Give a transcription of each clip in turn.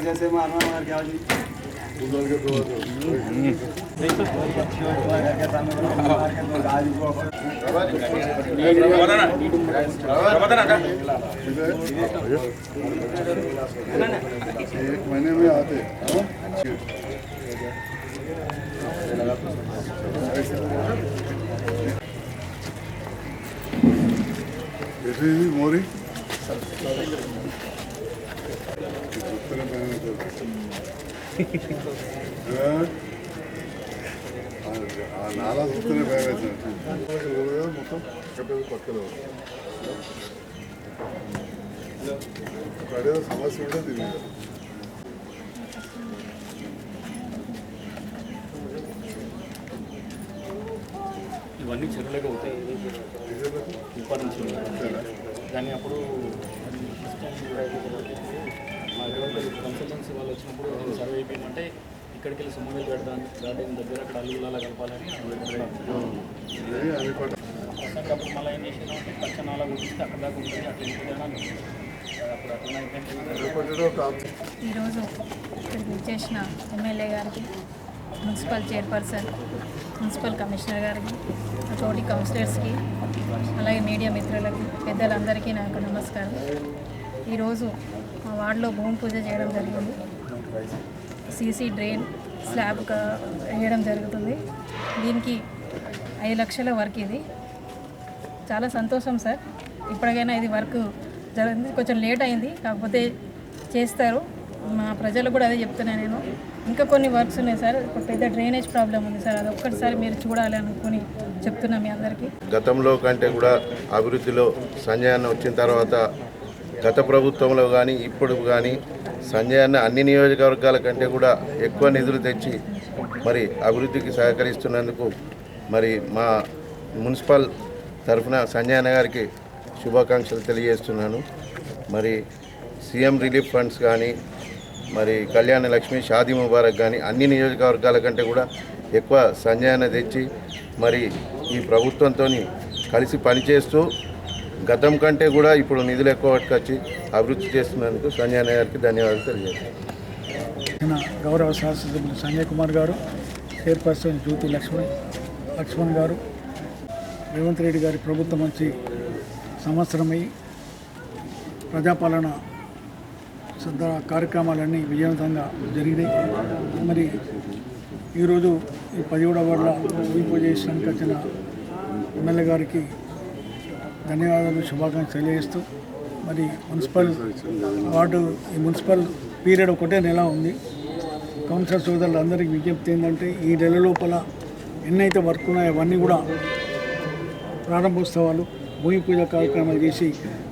जैसे मारना क्या एक महीने में आते मोरी నాలా చూస్తూనే భయం అవుతుంది మొత్తం చెప్పేది పక్కలో అదేదో సమస్య ఉంటే తెలియదు ఇవన్నీ చెరువులకు అవుతాయి కానీ అప్పుడు మా కన్సల్టెన్సీ వాళ్ళు వచ్చినప్పుడు సర్వే అయిపోయిందంటే ఇక్కడికి వెళ్ళి సుమగల్ గార్డెన్ దగ్గర అక్కడ అల్లుగులాగా కలపాలని అప్పుడు మళ్ళీ ఏం చేసేదంటే పచ్చనాలా గురించి అక్కడ దాకా ఉంటుంది అట్లా ఈరోజు ఇక్కడికి వచ్చేసిన ఎమ్మెల్యే గారికి, మున్సిపల్ చైర్పర్సన్, మున్సిపల్ కమిషనర్ గారికి, తోటి కౌన్సిలర్స్కి, అలాగే మీడియా మిత్రులకి, పెద్దలందరికీ నాకు నమస్కారం. ఈరోజు మా వార్డులో భూమి పూజ చేయడం జరిగింది. సీసీ డ్రైన్ స్లాబ్ వేయడం జరుగుతుంది. దీనికి 5 లక్షల వర్క్. ఇది చాలా సంతోషం సార్. ఇప్పటికైనా ఇది వర్క్ జరిగింది. కొంచెం లేట్ అయింది, కాకపోతే చేస్తారు. మా ప్రజలు కూడా అదే చెప్తున్నాను నేను. ఇంకా కొన్ని వర్క్స్ ఉన్నాయి సార్. ఒక పెద్ద డ్రైనేజ్ ప్రాబ్లం ఉంది సార్, అది ఒక్కటిసారి మీరు చూడాలి అనుకుని చెప్తున్నా మీ అందరికీ. గతంలో కంటే కూడా అభివృద్ధిలో సంజయ్ అన్న వచ్చిన తర్వాత గత ప్రభుత్వంలో కానీ ఇప్పుడు కానీ సంజయ్ అన్న అన్ని నియోజకవర్గాల కంటే కూడా ఎక్కువ నిధులు తెచ్చి మరి అభివృద్ధికి సహకరిస్తున్నందుకు మరి మా మున్సిపల్ తరఫున సంజయ్ అన్న గారికి శుభాకాంక్షలు తెలియజేస్తున్నాను. మరి సీఎం రిలీఫ్ ఫండ్స్ కానీ మరి కళ్యాణ లక్ష్మి, షాదీ ముబారక్ కానీ అన్ని నియోజకవర్గాల కంటే కూడా ఎక్కువ సంజయ్ అన్న తెచ్చి మరి ఈ ప్రభుత్వంతో కలిసి పనిచేస్తూ గతం కంటే కూడా ఇప్పుడు నిధులు ఎక్కువ పట్టుకొచ్చి అభివృద్ధి చేస్తున్నందుకు సంజయ్ అన్న గారికి ధన్యవాదాలు తెలియజేస్తాను. గౌరవ శాసనసభ్యులు సంజయ్ కుమార్ గారు, చైర్పర్సన్ జ్యోతి లక్ష్మణ్ గారు, రేవంత్ రెడ్డి గారి ప్రభుత్వం మంచి సంవత్సరమై ప్రజాపాలన కార్యక్రమాలన్నీ విజయవంతంగా జరిగినాయి. మరి ఈరోజు ఈ 17వ వార్డులో భూమి పూజ చేసినందుకు వచ్చిన ఎమ్మెల్యే గారికి ధన్యవాదాలు, శుభాకాంక్షలు తెలియజేస్తూ మరి మున్సిపల్ వార్డు ఈ మున్సిపల్ పీరియడ్ ఒకటే నెల ఉంది. కౌన్సిలర్ సోదరులు అందరికీ విజ్ఞప్తి ఏంటంటే ఈ నెల లోపల ఎన్నైతే వర్క్ ఉన్నాయో అవన్నీ కూడా ప్రారంభోత్సవాలు, భూమి పూజ కార్యక్రమాలు చేసి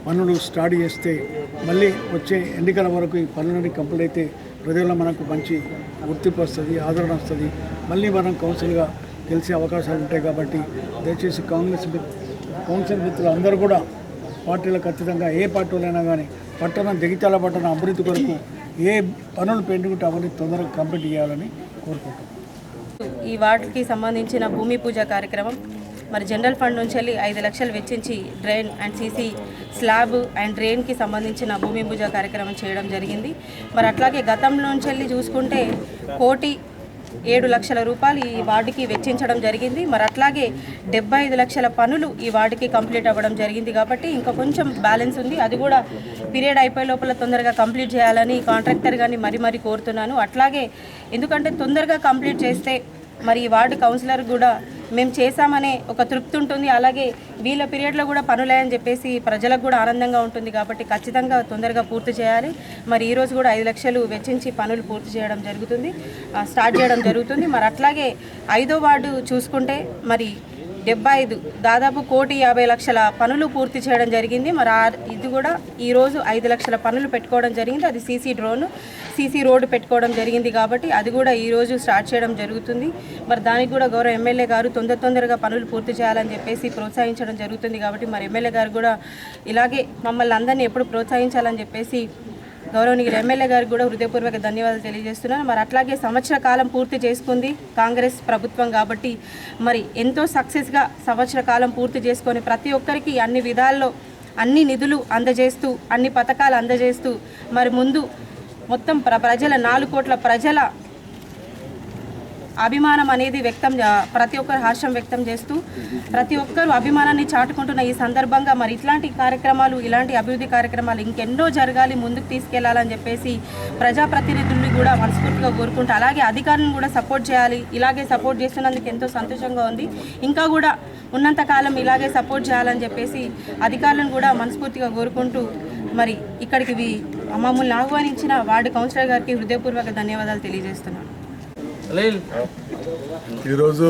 పనులు స్టార్ట్ చేస్తే మళ్ళీ వచ్చే ఎన్నికల వరకు ఈ పనులన్నీ కంప్లీట్ అయితే ప్రజల్లో మనకు మంచి గుర్తింపు వస్తుంది, ఆదరణ వస్తుంది. మళ్ళీ మనం కౌన్సిల్గా గెలిచే అవకాశాలు ఉంటాయి. కాబట్టి దయచేసి కౌన్సిల్ మిత్రులు అందరూ కూడా పార్టీలకు ఖచ్చితంగా ఏ పార్టీలైనా కానీ జగిత్యాల పట్టణ అభివృద్ధి కొరకు ఏ పనులు పెండుకుంటే అవన్నీ తొందరగా కంప్లీట్ చేయాలని కోరుకుంటున్నాం. ఈ వార్డుకి సంబంధించిన భూమి పూజ కార్యక్రమం మరి జనరల్ ఫండ్ నుంచి వెళ్ళి 5 లక్షలు వెచ్చించి drain and CC slab and డ్రైన్కి సంబంధించిన భూమి పూజ కార్యక్రమం చేయడం జరిగింది. మరి అట్లాగే గతంలో నుంచి వెళ్ళి చూసుకుంటే 1,07,00,000 రూపాయలు ఈ వార్డుకి వెచ్చించడం జరిగింది. మరి అట్లాగే 75 లక్షల పనులు ఈ వార్డుకి కంప్లీట్ అవ్వడం జరిగింది. కాబట్టి ఇంకా కొంచెం బ్యాలెన్స్ ఉంది, అది కూడా పీరియడ్ అయిపోయే లోపల తొందరగా కంప్లీట్ చేయాలని కాంట్రాక్టర్ కానీ మరీ కోరుతున్నాను. అట్లాగే ఎందుకంటే తొందరగా కంప్లీట్ చేస్తే మరి ఈ వార్డు కౌన్సిలర్ కూడా మేము చేశామనే ఒక తృప్తి ఉంటుంది. అలాగే వీళ్ళ పీరియడ్లో కూడా పనులేని చెప్పేసి ప్రజలకు కూడా ఆనందంగా ఉంటుంది. కాబట్టి ఖచ్చితంగా తొందరగా పూర్తి చేయాలి. మరి ఈరోజు కూడా 5 లక్షలు వెచ్చించి పనులు పూర్తి చేయడం జరుగుతుంది, స్టార్ట్ చేయడం జరుగుతుంది. మరి అట్లాగే 5వ వార్డు చూసుకుంటే మరి 75 దాదాపు 1,50,00,000 పనులు పూర్తి చేయడం జరిగింది. మరి ఇది కూడా ఈరోజు 5 లక్షల పనులు పెట్టుకోవడం జరిగింది. అది సీసీ రోడ్డు పెట్టుకోవడం జరిగింది. కాబట్టి అది కూడా ఈరోజు స్టార్ట్ చేయడం జరుగుతుంది. మరి దానికి కూడా గౌరవ ఎమ్మెల్యే గారు తొందరగా పనులు పూర్తి చేయాలని చెప్పేసి ప్రోత్సహించడం జరుగుతుంది. కాబట్టి మరి ఎమ్మెల్యే గారు కూడా ఇలాగే మమ్మల్ని అందరినీ ఎప్పుడు ప్రోత్సహించాలని చెప్పేసి గౌరవనీయులు ఎమ్మెల్యే గారికి కూడా హృదయపూర్వక ధన్యవాదాలు తెలియజేస్తున్నాను. మరి అట్లాగే సంవత్సర కాలం పూర్తి చేసుకుంది కాంగ్రెస్ ప్రభుత్వం. కాబట్టి మరి ఎంతో సక్సెస్గా సంవత్సర కాలం పూర్తి చేసుకొని ప్రతి ఒక్కరికి అన్ని విధాల్లో అన్ని నిధులు అందజేస్తూ అన్ని పథకాలు అందజేస్తూ మరి ముందు మొత్తం ప్రజల 4 కోట్ల ప్రజల అభిమానం అనేది ప్రతి ఒక్కరు హర్షం వ్యక్తం చేస్తూ ప్రతి ఒక్కరు అభిమానాన్ని చాటుకుంటున్న ఈ సందర్భంగా మరి ఇట్లాంటి కార్యక్రమాలు ఇలాంటి అభివృద్ధి కార్యక్రమాలు ఇంకెన్నో జరగాలి, ముందుకు తీసుకెళ్లాలని చెప్పేసి ప్రజాప్రతినిధుల్ని కూడా మనస్ఫూర్తిగా కోరుకుంటూ అలాగే అధికారులను కూడా సపోర్ట్ చేయాలి. ఇలాగే సపోర్ట్ చేస్తున్నందుకు ఎంతో సంతోషంగా ఉంది. ఇంకా కూడా ఉన్నంతకాలం ఇలాగే సపోర్ట్ చేయాలని చెప్పేసి అధికారులను కూడా మనస్ఫూర్తిగా కోరుకుంటూ మరి ఇక్కడికి మమ్మల్ని ఆహ్వానించిన వార్డు కౌన్సిలర్ గారికి హృదయపూర్వక ధన్యవాదాలు తెలియజేస్తున్నాను. ఈరోజు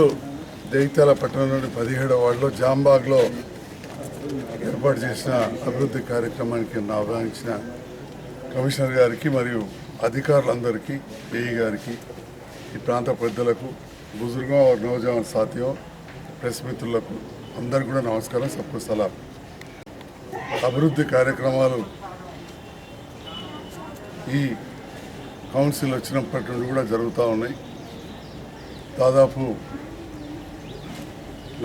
జగిత్యాల పట్టణంలోని 17వ వార్డులో జాంబాగ్లో ఏర్పాటు చేసిన అభివృద్ధి కార్యక్రమానికి ఆహ్వానించిన కమిషనర్ గారికి మరియు అధికారులందరికీ, ఏఈ గారికి, ఈ ప్రాంత పెద్దలకు, బుజుర్గో నౌజవాన్ సాథియో, ప్రెస్ మిత్రులకు అందరికీ కూడా నమస్కారం. సబ్కు సలాం. అభివృద్ధి కార్యక్రమాలు ఈ కౌన్సిల్ వచ్చినప్పటి నుండి కూడా జరుగుతూ ఉన్నాయి. దాదాపు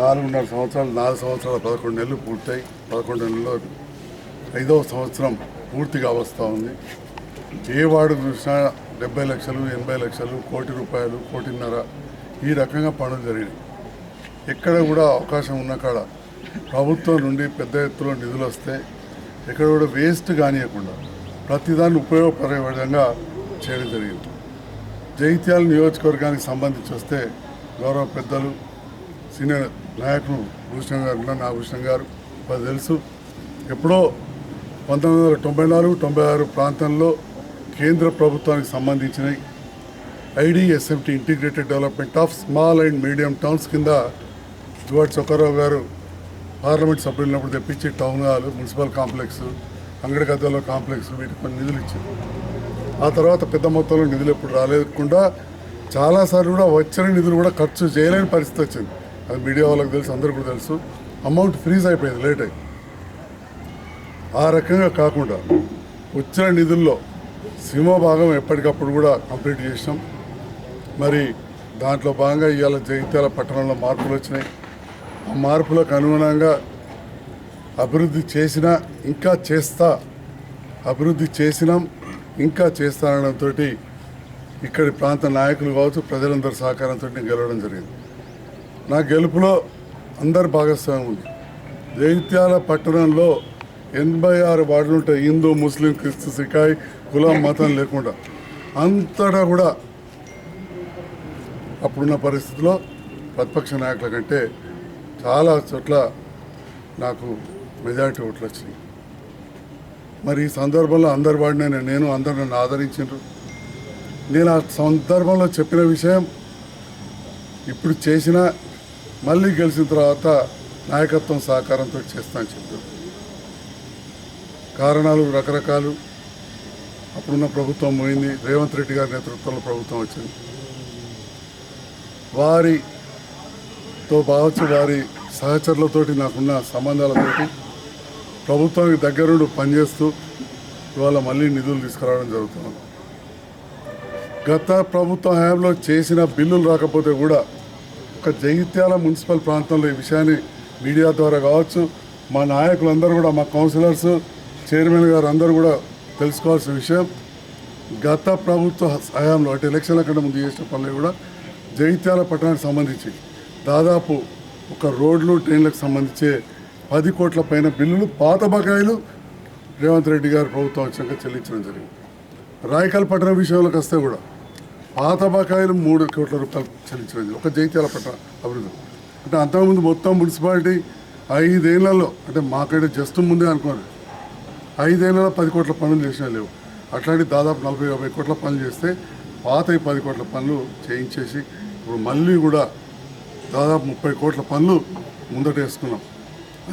4.5 సంవత్సరాలు, 4 సంవత్సరాల 11 నెలలు పూర్తయి 11 నెలల్లో 5వ సంవత్సరం పూర్తిగా వస్తూ ఉంది. ఏ వార్డు చూసినా 70 లక్షలు, 80 లక్షలు, ₹1,00,00,000, ₹1,50,00,000 ఈ రకంగా పనులు జరిగినాయి. ఎక్కడ కూడా అవకాశం ఉన్న కాడ ప్రభుత్వం నుండి పెద్ద ఎత్తులో నిధులు వస్తే ఎక్కడ కూడా వేస్ట్ కానియకుండా ప్రతిదాన్ని ఉపయోగపడే విధంగా చేయడం జరిగింది. జగిత్యాల నియోజకవర్గానికి సంబంధించి వస్తే గౌరవ పెద్దలు సీనియర్ నాయకులు భూషణ్ గారు, నాగభూషణ్ గారు వాళ్ళు తెలుసు. ఎప్పుడో 1994-96 ప్రాంతంలో కేంద్ర ప్రభుత్వానికి సంబంధించిన IDSMT integrated development of small and medium towns కింద జువాడ్ చొక్కారావు గారు పార్లమెంట్ సభ్యులు ఉన్నప్పుడు తెప్పించి టౌన్ హాల్, మున్సిపల్ కాంప్లెక్స్, అంగడిగద్దెల కాంప్లెక్స్ వీటికి కొన్ని నిధులు ఇచ్చారు. ఆ తర్వాత పెద్ద మొత్తంలో నిధులు ఎప్పుడు రాలేకుండా చాలాసార్లు కూడా వచ్చిన నిధులు కూడా ఖర్చు చేయలేని పరిస్థితి వచ్చింది. అది మీడియా వాళ్ళకి తెలుసు, అందరికీ కూడా తెలుసు. అమౌంట్ ఫ్రీజ్ అయిపోయింది లేట్ అయ్యి. ఆ రకంగా కాకుండా వచ్చిన నిధుల్లో సింహభాగం ఎప్పటికప్పుడు కూడా కంప్లీట్ చేసినాం. మరి దాంట్లో భాగంగా ఇవాళ జగిత్యాల పట్టణంలో మార్పులు వచ్చినాయి. ఆ మార్పులకు అనుగుణంగా అభివృద్ధి చేసినా ఇంకా చేస్తా, అభివృద్ధి చేసినాం ఇంకా చేస్తానడంతో ఇక్కడి ప్రాంత నాయకులు కావచ్చు, ప్రజలందరి సహకారంతో గెలవడం జరిగింది. నా గెలుపులో అందరి భాగస్వామ్యం ఉంది. జగిత్యాల పట్టణంలో 86 వార్డులు ఉంటాయి. హిందూ, ముస్లిం, క్రిస్తు, సికాయి, కులం, మతం లేకుండా అంతటా కూడా అప్పుడున్న పరిస్థితిలో ప్రతిపక్ష నాయకుల కంటే చాలా చోట్ల నాకు మెజారిటీ ఓట్లు వచ్చినాయి. మరి ఈ సందర్భంలో అందరి వాడిని నేను అందరు నన్ను ఆదరించారు. నేను ఆ సందర్భంలో చెప్పిన విషయం ఇప్పుడు చేసిన మళ్ళీ గెలిచిన తర్వాత నాయకత్వం సహకారంతో చేస్తానని చెప్పారు. కారణాలు రకరకాలు. అప్పుడున్న ప్రభుత్వం పోయింది, రేవంత్ రెడ్డి గారి నేతృత్వంలో ప్రభుత్వం వచ్చింది. వారితో కావచ్చు, వారి సహచరులతోటి నాకున్న సంబంధాలతోటి ప్రభుత్వానికి దగ్గరుండి పనిచేస్తూ ఇవాళ మళ్ళీ నిధులు తీసుకురావడం జరుగుతుంది. గత ప్రభుత్వ హయాంలో చేసిన బిల్లులు రాకపోతే కూడా ఒక జగిత్యాల మున్సిపల్ ప్రాంతంలో ఈ విషయాన్ని మీడియా ద్వారా కావచ్చు, మా నాయకులందరూ కూడా, మా కౌన్సిలర్స్, చైర్మన్ గారు అందరూ కూడా తెలుసుకోవాల్సిన విషయం, గత ప్రభుత్వ హయాంలో అంటే ఎలక్షన్ల కంటే ముందు చేసిన పనులు కూడా జగిత్యాల పట్టణానికి సంబంధించి దాదాపు ఒక రోడ్లు, ట్రైన్లకు సంబంధించే 10 కోట్ల పైన బిల్లులు, పాత బకాయిలు రేవంత్ రెడ్డి గారు ప్రభుత్వం వచ్చాక చెల్లించడం జరిగింది. రాయకల్ పట్టణం విషయంలోకి వస్తే కూడా పాత బకాయిలు 3 కోట్ల రూపాయలు చెల్లించినది ఒక జైత్యాల పట్ల అభివృద్ధి. అంటే అంతకుముందు మొత్తం మున్సిపాలిటీ 5 ఏళ్లలో, అంటే మాకంటే జస్ట్ ముందే అనుకోండి, 5 ఏళ్లలో 10 కోట్ల పనులు చేసినా లేవు. అట్లాంటి దాదాపు 40-50 కోట్ల పనులు చేస్తే పాత 10 కోట్ల పనులు చేయించేసి ఇప్పుడు మళ్ళీ కూడా దాదాపు 30 కోట్ల పనులు ముందట వేసుకున్నాం.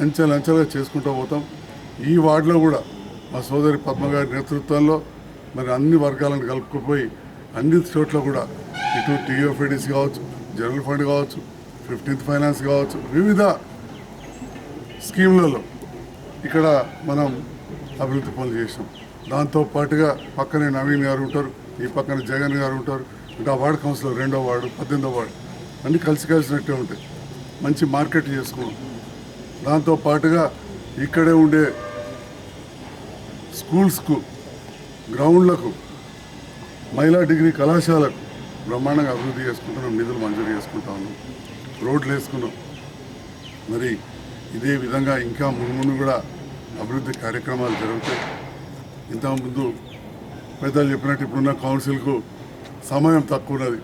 అంచెలంచెలుగా చేసుకుంటూ పోతాం. ఈ వార్డులో కూడా మా సోదరి పద్మ గారి నేతృత్వంలో మరి అన్ని వర్గాలను కలుపుకుపోయి అన్ని చోట్ల కూడా ఇటు టీఓఫీడీసీ కావచ్చు, జనరల్ ఫండ్ కావచ్చు, 15th ఫైనాన్స్ కావచ్చు, వివిధ స్కీమ్లలో ఇక్కడ మనం అభివృద్ధి పనులు చేసాం. దాంతో పాటుగా పక్కనే నవీన్ గారు ఉంటారు, ఈ పక్కన జగన్ గారు ఉంటారు, ఇంకా వార్డు కౌన్సిలర్ 2వ వార్డు, 18వ వార్డు అన్నీ కలిసినట్టే ఉంటాయి. మంచి మార్కెట్ చేసుకున్నాం. దాంతో పాటుగా ఇక్కడే ఉండే స్కూల్స్కు, గ్రౌండ్లకు, మహిళా డిగ్రీ కళాశాలకు బ్రహ్మాండంగా అభివృద్ధి చేసుకుంటున్నాం. నిధులు మంజూరు చేసుకుంటా ఉన్నాం, రోడ్లు వేసుకున్నాం. మరి ఇదే విధంగా ఇంకా ముందు కూడా అభివృద్ధి కార్యక్రమాలు జరుగుతాయి. ఇంతకుముందు పెద్దలు చెప్పినట్టు ఇప్పుడున్న కౌన్సిల్కు సమయం తక్కువ ఉన్నది.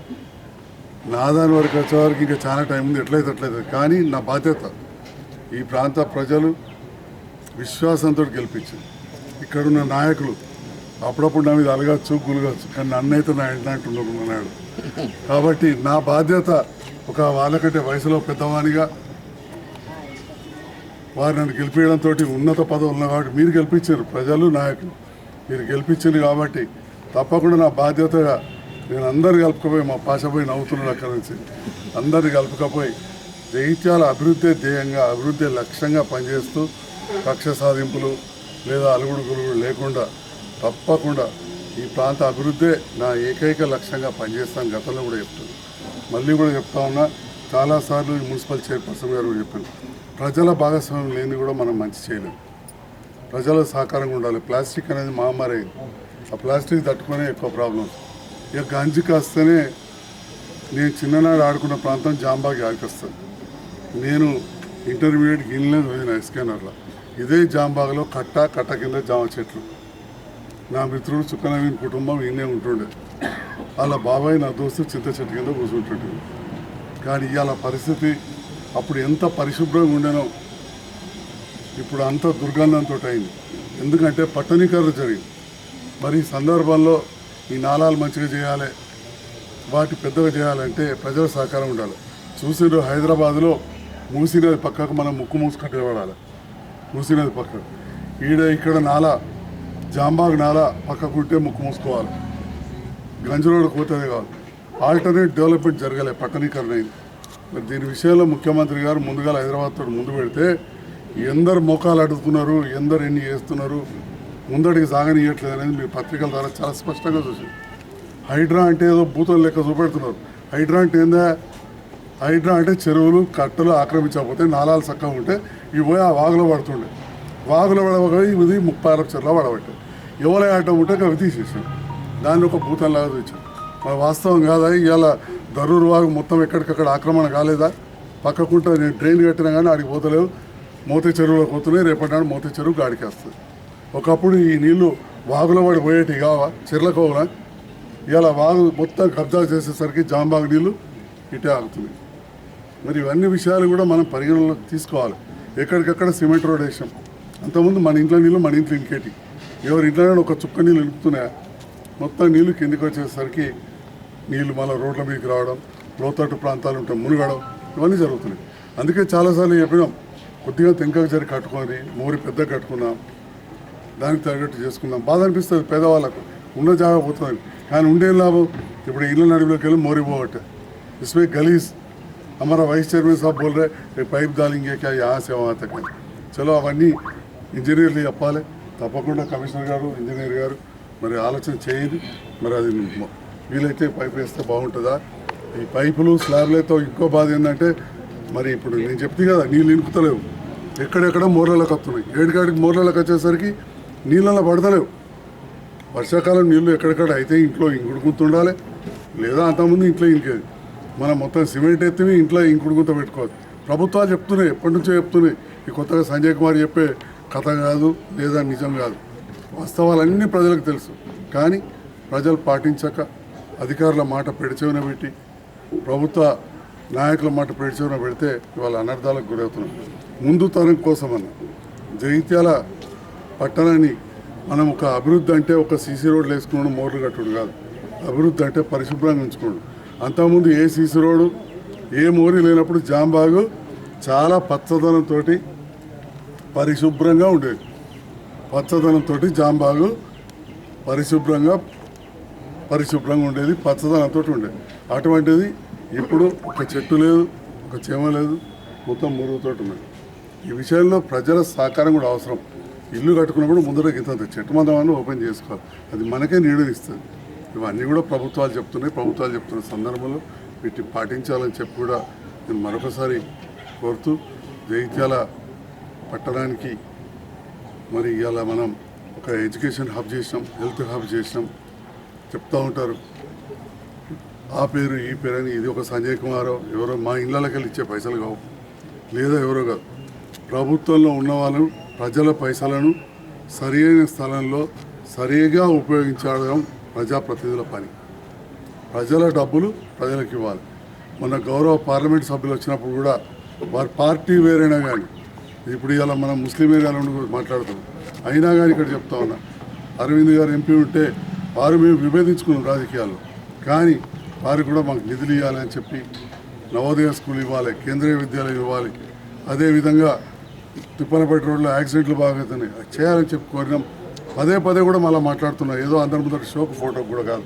నా దాని వరకు వచ్చేవారికి ఇంకా చాలా టైం ఉంది. ఎట్లయితే అట్లయితే, కానీ నా బాధ్యత ఈ ప్రాంత ప్రజలు విశ్వాసంతో గెలిపించింది. ఇక్కడున్న నాయకులు అప్పుడప్పుడు నా మీద అలగచ్చు, గులగచ్చు, కానీ నన్నైతే నా ఇంటంటున్నాడు. కాబట్టి నా బాధ్యత ఒక వాళ్ళకంటే వయసులో పెద్దవానిగా వారు నన్ను గెలిపించడంతో ఉన్నత పదవులు ఉన్నాయి కాబట్టి మీరు గెలిపించారు, ప్రజలు నాయకులు మీరు గెలిపించారు కాబట్టి తప్పకుండా నా బాధ్యతగా నేను అందరు కలుపుకపోయి, మా పాషపోయి నవ్వుతున్నాడు అక్కడి నుంచి, అందరిని కలుపుకపోయి జైత్యాల అభివృద్ధి ధ్యేయంగా, అభివృద్ధి లక్ష్యంగా పనిచేస్తూ కక్ష సాధింపులు లేదా అలుగుడు గురుగుడు లేకుండా తప్పకుండా ఈ ప్రాంత అభివృద్ధే నా ఏకైక లక్ష్యంగా పనిచేస్తాను. గతంలో కూడా చెప్తాను, మళ్ళీ కూడా చెప్తా ఉన్నా. చాలాసార్లు మున్సిపల్ చైర్పర్సన్ గారు కూడా చెప్పాను, ప్రజల భాగస్వామ్యం లేని కూడా మనం మంచి చేయలేము. ప్రజల సహకారంగా ఉండాలి. ప్లాస్టిక్ అనేది మహమ్మారి అయింది. ఆ ప్లాస్టిక్ తట్టుకునే ఎక్కువ ప్రాబ్లమ్స్. ఇక గంజి కాస్తేనే నేను చిన్ననాడు ఆడుకున్న ప్రాంతం జాంబాగ్ ఆడికొస్తాను. నేను ఇంటర్మీడియట్ గిన్నెలో చదివిన ఎస్కేనర్లో. ఇదే జాంబాగ్లో కట్ట కింద జామ చెట్లు. నా మిత్రుడు చుక్కనవీన్ కుటుంబం ఈయనే ఉంటుండే. వాళ్ళ బాబాయ్ నా దోస్తు చింత చెట్టు కింద కూర్చుంటుండే. కానీ ఇవాళ పరిస్థితి అప్పుడు ఎంత పరిశుభ్రంగా ఉండేనో ఇప్పుడు అంత దుర్గంధంతో అయింది. ఎందుకంటే పట్టణీకరణ జరిగింది. మరి ఈ సందర్భంలో ఈ నాలాలు మంచిగా చేయాలి, వాటి పెద్దగా చేయాలంటే ప్రజల సహకారం ఉండాలి. చూసిండ్రు హైదరాబాద్లో మూసీ నది పక్కకు మనం ముక్కు మూసుకుంటే పడాలి. మూసీ నది పక్కకు ఇక్కడ నాలా, జాంబాగ్ నాలా పక్కకుంటే ముక్కు మూసుకోవాలి. గంజి రోడ్డు పోతుంది కావాలి. ఆల్టర్నేట్ డెవలప్మెంట్ జరగలే, పట్టణీకరణ అయింది. మరి దీని విషయంలో ముఖ్యమంత్రి గారు ముందుగా హైదరాబాద్తో ముందు పెడితే ఎందరు మోకాలు అడుగుతున్నారు, ఎందరు ఎన్ని చేస్తున్నారు, ముందడికి సాగనీయట్లేదు అనేది మీ పత్రికల ద్వారా చాలా స్పష్టంగా చూసింది. హైడ్రా అంటే ఏదో భూతం లెక్క చూపెడుతున్నారు. హైడ్రా అంటే ఏందా? హైడ్రా అంటే చెరువులు కట్టలు ఆక్రమించకపోతే నాలాలు చక్కగా ఉంటే ఇవి పోయి ఆ వాగులో పడుతుండే. వాగులో పడవగా ఇది 30 అరబ్ చెరువులో పడబట్టారు. ఎవరో ఆటం ఉంటే అవి తీసేసాం. దాన్ని ఒక భూతంలాగా చూసాం. మరి వాస్తవం కాదా? ఇవాళ దరూర్ వాగు మొత్తం ఎక్కడికక్కడ ఆక్రమణ కాలేదా? పక్కకుంటే నేను ట్రైన్ కట్టినా కానీ ఆడికి పోతలేవు, మోతే చెరువులోకి పోతున్నాయి. రేపటి నాడు మోతే చెరువు గాడికి వస్తుంది. ఒకప్పుడు ఈ నీళ్లు వాగులో పడి పోయేటి కావా, చెర్లకోవనా? ఇలా వాగు మొత్తం కబ్జా చేసేసరికి జాంబాగ్ నీళ్ళు ఇటే ఆగుతున్నాయి. మరి ఇవన్నీ విషయాలు కూడా మనం పరిగణలోకి తీసుకోవాలి. ఎక్కడికక్కడ సిమెంట్ రోడ్ వేసాం. అంతకుముందు మన ఇంట్లో నీళ్ళు మన ఇంట్లో ఇంకేటి, ఎవరి ఇంట్లోనే ఒక చుక్క నీళ్ళు నిలుపుతున్నాయా? మొత్తం నీళ్ళు కిందికి వచ్చేసరికి నీళ్ళు మళ్ళీ రోడ్ల మీదకి రావడం, లోతట్టు ప్రాంతాలు ఉంటాయి మునిగడం, ఇవన్నీ జరుగుతున్నాయి. అందుకే చాలాసార్లు చెప్పినాం, కొద్దిగా తెంకకు జరి కట్టుకొని మోరి పెద్ద కట్టుకున్నాం, దానికి తగ్గట్టు చేసుకున్నాం. బాధ అనిపిస్తుంది పేదవాళ్ళకు, ఉన్న జాగా పోతుంది. కానీ ఉండే లాభం? ఇప్పుడు ఇళ్ళ నడుపులోకి వెళ్ళి మోరి పోవట్టే. इसमें गलीस हमारा वाइस चेयरमैन साहब बोल रहे पाइप डालेंगे क्या यहाँ से वहाँ तक. చలో అవన్నీ ఇంజనీర్లు చెప్పాలి. తప్పకుండా కమిషనర్ గారు, ఇంజనీర్ గారు మరి ఆలోచన చేయండి. మరి అది వీలైతే పైప్ వేస్తే బాగుంటుందా? ఈ పైపులు స్లాబ్లతో ఇంకో బాధ ఏంటంటే, మరి ఇప్పుడు నేను చెప్తే కదా నీళ్ళు ఇనుకుతలేవు, ఎక్కడెక్కడ మోర్లలోకి వస్తున్నాయి. ఏడుకాడికి మోర్లలోకి వచ్చేసరికి నీళ్ళలో పడతలేవు. వర్షాకాలం నీళ్ళు ఎక్కడెక్కడ అయితే ఇంట్లో ఇంకుడుకుంటుండాలి, లేదా అంతకుముందు ఇంట్లో ఇంకేది. మనం మొత్తం సిమెంట్ ఎత్తివి ఇంట్లో ఇంకుడుకుంత పెట్టుకోవాలి. ప్రభుత్వాలు చెప్తున్నాయి, ఎప్పటి నుంచో చెప్తున్నాయి. ఈ కొత్తగా సంజయ్ కుమార్ చెప్పే కథ కాదు, లేదా నిజం కాదు. వాస్తవాలన్నీ ప్రజలకు తెలుసు. కానీ ప్రజలు పాటించక అధికారుల మాట పెడిచెవిన పెట్టి ప్రభుత్వ నాయకుల మాట పెడిచెవిన పెడితే ఇవాళ అనర్థాలకు గురవుతున్నాం. ముందు తరం కోసమన్న జగిత్యాల పట్టణాన్ని మనం ఒక అభివృద్ధి అంటే ఒక సీసీ రోడ్లు వేసుకున్నాడు మోర్లు కట్టుడు కాదు. అభివృద్ధి అంటే పరిశుభ్రంగా ఉంచుకోండు. అంతకుముందు ఏ సీసీ రోడ్డు ఏ మోరీ లేనప్పుడు జాంబాగు చాలా పచ్చదనంతో పరిశుభ్రంగా ఉండేది. పచ్చదనంతో జాంబాగు పరిశుభ్రంగా ఉండేది, పచ్చదనంతో ఉండేది. అటువంటిది ఇప్పుడు ఒక చెట్టు లేదు, ఒక చీమ లేదు, మొత్తం మురుగుతో ఉన్నది. ఈ విషయంలో ప్రజల సహకారం కూడా అవసరం. ఇల్లు కట్టుకున్నప్పుడు ముందర ఇంత చెట్టు మందమాన్ని ఓపెన్ చేసుకోవాలి, అది మనకే నీడనిస్తుంది. ఇవన్నీ కూడా ప్రభుత్వాలు చెప్తున్న సందర్భంలో వీటిని పాటించాలని చెప్పి కూడా నేను మరొకసారి కోరుతూ, జగిత్యాల పట్టణానికి మరి ఇవాళ మనం ఒక ఎడ్యుకేషన్ హబ్ చేసినాం, హెల్త్ హబ్ చేసినాం. చెప్తూ ఉంటారు ఆ పేరు ఈ పేరు అని. ఇది ఒక సంజయ్ కుమారో ఎవరో మా ఇళ్ళకి వెళ్ళి ఇచ్చే పైసలు కావు, లేదా ఎవరో కాదు. ప్రభుత్వంలో ఉన్నవాళ్ళు ప్రజల పైసలను సరైన స్థలంలో సరిగా ఉపయోగించడం ప్రజాప్రతినిధుల పని. ప్రజల డబ్బులు ప్రజలకు ఇవ్వాలి. మన గౌరవ పార్లమెంట్ సభ్యులు వచ్చినప్పుడు కూడా వారి పార్టీ వేరైనా కానీ, ఇప్పుడు ఇలా మనం ముస్లిం ఏరియాలో ఉండి మాట్లాడుతాం, అయినా కానీ ఇక్కడ చెప్తా ఉన్నా, అరవింద్ గారు ఎంపీ ఉంటే వారు మేము విభేదించుకున్నాం రాజకీయాల్లో, కానీ వారు కూడా మాకు నిధులు ఇవ్వాలని చెప్పి నవోదయ స్కూల్ ఇవ్వాలి, కేంద్రీయ విద్యాలయం ఇవ్వాలి. అదేవిధంగా తిప్పనపేట రోడ్లో యాక్సిడెంట్లు బాగా అవుతున్నాయి, అది చేయాలని చెప్పి కోరినాం. పదే కూడా మళ్ళీ మాట్లాడుతున్నాం. ఏదో అందరి ముందర షోకు ఫోటో కూడా కాదు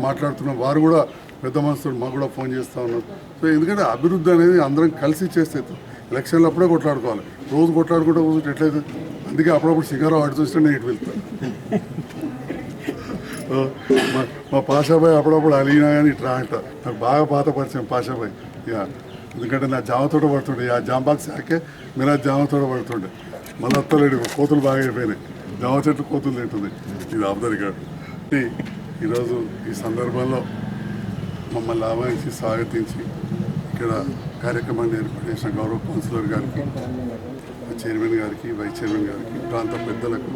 మాట్లాడుతున్నాం. వారు కూడా పెద్ద మనసుతో మాకు కూడా ఫోన్ చేస్తూ ఉన్నారు. సో ఎందుకంటే అభివృద్ధి అనేది అందరం కలిసి చేస్తే, ఎలక్షన్లు అప్పుడే కొట్లాడుకోవాలి, రోజు కొట్లాడుకుంటూ కూర్చుంటే ఎట్లయితే. అందుకే అప్పుడప్పుడు సిగారావు అటు చూస్తే నేను ఇటు వెళ్తాను. మా పాషాబాయ్ అప్పుడప్పుడు అలిగినా కానీ ఇట్లా అంట. నాకు బాగా పాత పరిచయం పాషాబాయ్. ఇక ఎందుకంటే నా జామతోట పడుతుండే, ఆ జాంబాక్ సాకే మీరు ఆ జామతోట పడుతుండే. మళ్ళీ అత్తలేడు, కోతులు బాగా అయిపోయినాయి, జామ చెట్లు కోతులు తింటుంది. ఇది ఆబ్దరికాడు. ఈరోజు ఈ సందర్భంలో మమ్మల్ని ఆహ్వానించి స్వాగతించి ఇక్కడ కార్యక్రమాన్ని ఏర్పాటు చేసిన గౌరవ కౌన్సిలర్ గారికి, చైర్మన్ గారికి, వైస్ చైర్మన్ గారికి, ప్రాంత పెద్దలకు,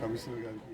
కమిషనర్ గారికి